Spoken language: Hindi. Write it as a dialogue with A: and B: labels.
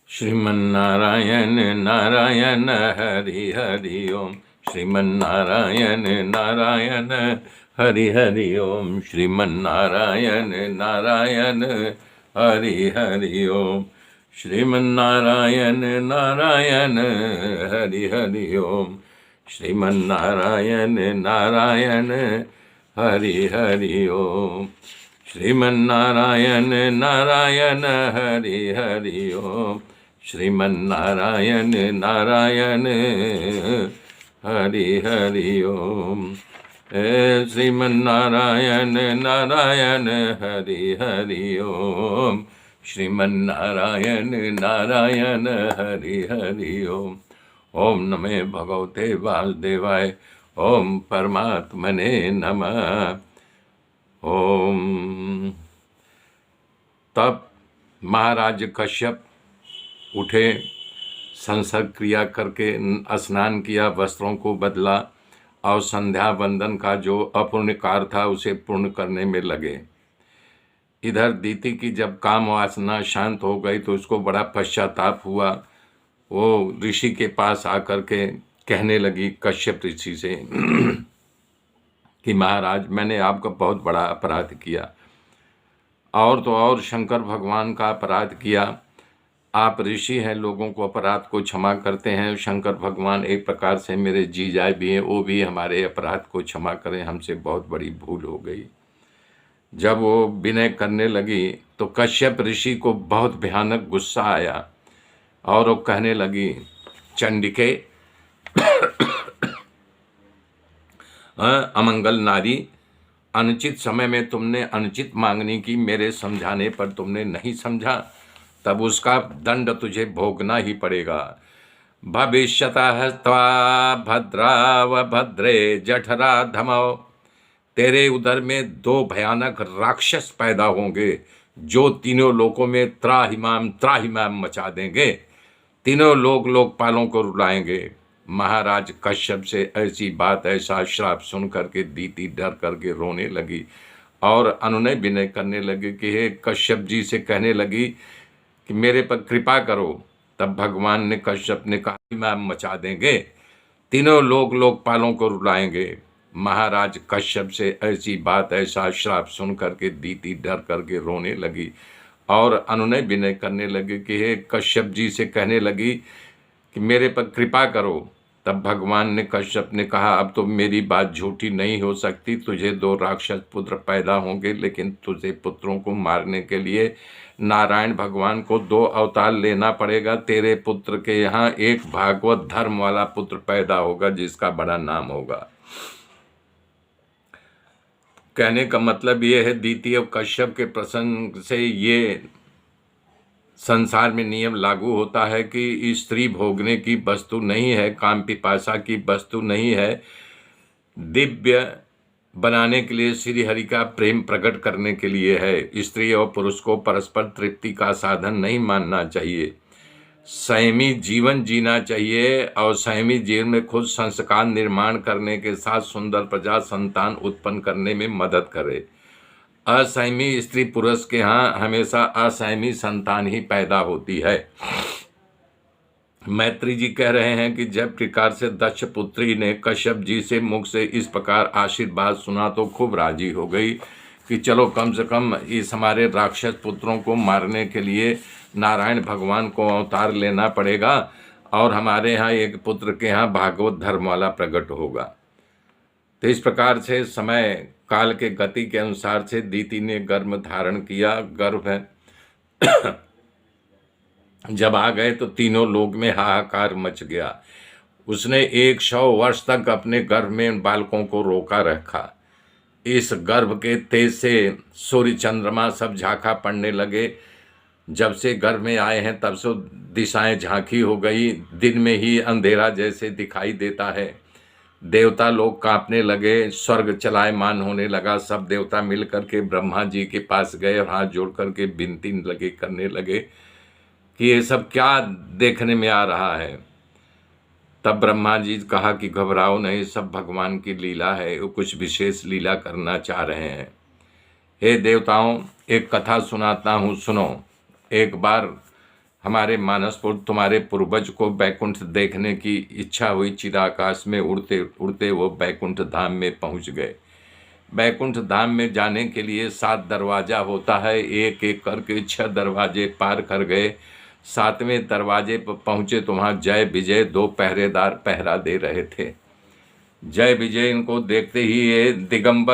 A: श्रीमन्नारायण नारायण हरि हरि ओम। श्रीमन्नारायण नारायण हरि हरि ओम। श्रीमन्नारायण नारायण हरि हरि ओम। श्रीमन्नारायण नारायण हरि हरि ओम। श्रीमन्नारायण नारायण हरि हरि ओम। श्रीमन्नारायण नारायण हरि हरि ओम। श्रीमन्नारायण नारायण हरि हरि ओम। श्रीमन्नारायण नारायण हरि हरि ओम। श्रीमन्नारायण नारायण हरि हरि ओम। ओम नमः भगवते वासुदेवाय। ओम परमात्मने नमः। ओम। तब महाराज कश्यप उठे, संसर्ग क्रिया करके स्नान किया, वस्त्रों को बदला और संध्या वंदन का जो अपूर्ण कार्य था उसे पूर्ण करने में लगे। इधर दीति की जब काम वासना शांत हो गई तो उसको बड़ा पश्चाताप हुआ। वो ऋषि के पास आकर के कहने लगी कश्यप ऋषि से कि महाराज, मैंने आपका बहुत बड़ा अपराध किया, और तो और शंकर भगवान का अपराध किया। आप ऋषि हैं, लोगों को अपराध को क्षमा करते हैं। शंकर भगवान एक प्रकार से मेरे जीजाए भी हैं, वो भी हमारे अपराध को क्षमा करें, हमसे बहुत बड़ी भूल हो गई। जब वो विनय करने लगी तो कश्यप ऋषि को बहुत भयानक गुस्सा आया और वो कहने लगी, चंडिके, अमंगल नारी, अनुचित समय में तुमने अनुचित मांगनी की, मेरे समझाने पर तुमने नहीं समझा, तब उसका दंड तुझे भोगना ही पड़ेगा। भविष्यतः त्वा भद्राव भद्रे जठरा धमो, तेरे उदर में दो भयानक राक्षस पैदा होंगे जो तीनों लोकों में त्राहिमाम मचा देंगे, तीनों लोकपालों को रुलाएंगे। महाराज कश्यप से ऐसी बात, ऐसा श्राप सुन करके दीति डर करके रोने लगी और अनुनय विनय करने लगी कि हे कश्यप जी से कहने लगी कि मेरे पर कृपा करो। तब भगवान ने कश्यप ने कहा, मैं मचा देंगे, तीनों लोकपालों को रुलाएंगे। महाराज कश्यप से ऐसी बात, ऐसा श्राप सुन करके दीति डर करके रोने लगी और अनुनय विनय करने लगी कि हे कश्यप जी से कहने लगी कि मेरे पर कृपा करो। तब भगवान ने कश्यप ने कहा, अब तो मेरी बात झूठी नहीं हो सकती, तुझे दो राक्षस पुत्र पैदा होंगे, लेकिन तुझे पुत्रों को मारने के लिए नारायण भगवान को दो अवतार लेना पड़ेगा। तेरे पुत्र के यहाँ एक भागवत धर्म वाला पुत्र पैदा होगा जिसका बड़ा नाम होगा। कहने का मतलब ये है, दीति और कश्यप के प्रसंग से ये संसार में नियम लागू होता है कि स्त्री भोगने की वस्तु नहीं है, काम पिपासा की वस्तु नहीं है, दिव्य बनाने के लिए श्री हरि का प्रेम प्रकट करने के लिए है। स्त्री और पुरुष को परस्पर तृप्ति का साधन नहीं मानना चाहिए, संयमी जीवन जीना चाहिए और संयमी जीवन में खुद संस्कार निर्माण करने के साथ सुंदर प्रजा संतान उत्पन्न करने में मदद करे। असंयमी स्त्री पुरुष के यहाँ हमेशा असंयमी संतान ही पैदा होती है। मैत्री जी कह रहे हैं कि जब प्रकार से दक्ष पुत्री ने कश्यप जी से मुख से इस प्रकार आशीर्वाद सुना तो खूब राजी हो गई कि चलो कम से कम इस हमारे राक्षस पुत्रों को मारने के लिए नारायण भगवान को अवतार लेना पड़ेगा और हमारे यहाँ एक पुत्र के यहाँ भागवत धर्म वाला प्रकट होगा। तो इस प्रकार से समय काल के गति के अनुसार से दीति ने गर्भ धारण किया। गर्भ जब आ गए तो तीनों लोक में हाहाकार मच गया। उसने 100 वर्ष तक अपने गर्भ में बालकों को रोका रखा। इस गर्भ के तेज से सूर्य चंद्रमा सब झांका पड़ने लगे। जब से गर्भ में आए हैं तब से दिशाएं झांकी हो गई, दिन में ही अंधेरा जैसे दिखाई देता है। देवता लोग कांपने लगे, स्वर्ग चलायमान होने लगा। सब देवता मिलकर के ब्रह्मा जी के पास गए और हाथ जोड़ करके विनती लगे करने लगे कि ये सब क्या देखने में आ रहा है। तब ब्रह्मा जी कहा कि घबराओ नहीं, सब भगवान की लीला है, वो कुछ विशेष लीला करना चाह रहे हैं। हे देवताओं, एक कथा सुनाता हूँ, सुनो। एक बार हमारे मानसपुर तुम्हारे पूर्वज को बैकुंठ देखने की इच्छा हुई, चिदाकाश में उड़ते उड़ते वो बैकुंठ धाम में पहुंच गए। बैकुंठ धाम में जाने के लिए 7 दरवाजा होता है, एक एक करके 6 दरवाजे पार कर गए। 7वें दरवाजे पर पहुंचे तो वहाँ जय विजय 2 पहरेदार पहरा दे रहे थे। जय विजय इनको देखते ही ये दिगंबर